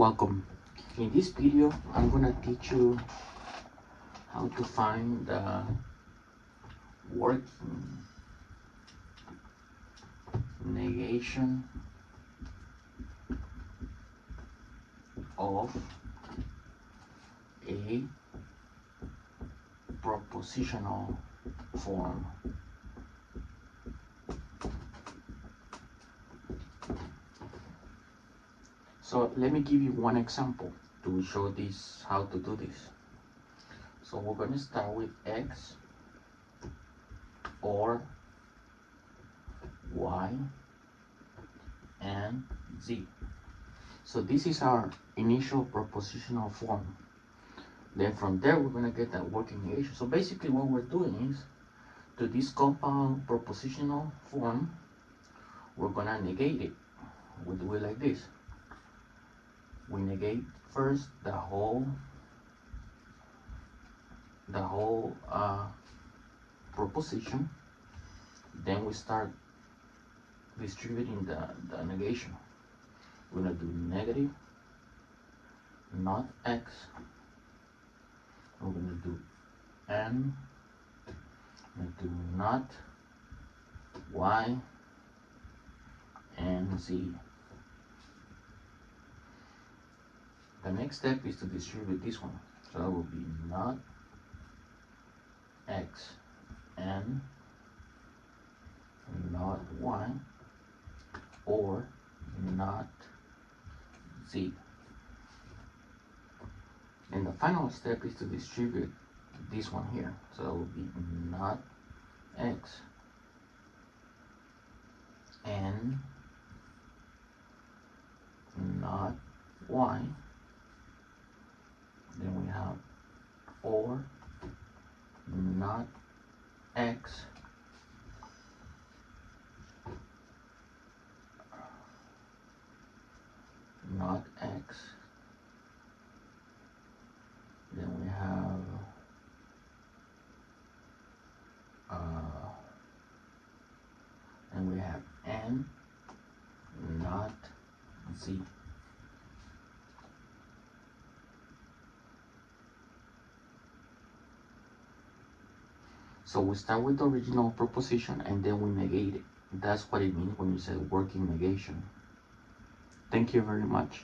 Welcome. In this video, I'm gonna teach you how to find the working negation of a propositional form. So let me give you one example to show this, how to do this. So we're going to start with X or Y and Z. So this is our initial propositional form. Then from there we're going to get that working negation. So basically what we're doing is, to this compound propositional form, we're going to negate it. We do it like this. We negate first the whole proposition, then we start distributing the negation. We're going to do negative not X, we're going to do N, we're going to do not Y and Z. The next step is to distribute this one. So that will be not X and not Y or not Z. And the final step is to distribute this one here. So that will be not X and not Y. Then we have or not X not X. Then we have N not Z. So we start with the original proposition and then we negate it. That's what it means when you say working negation. Thank you very much.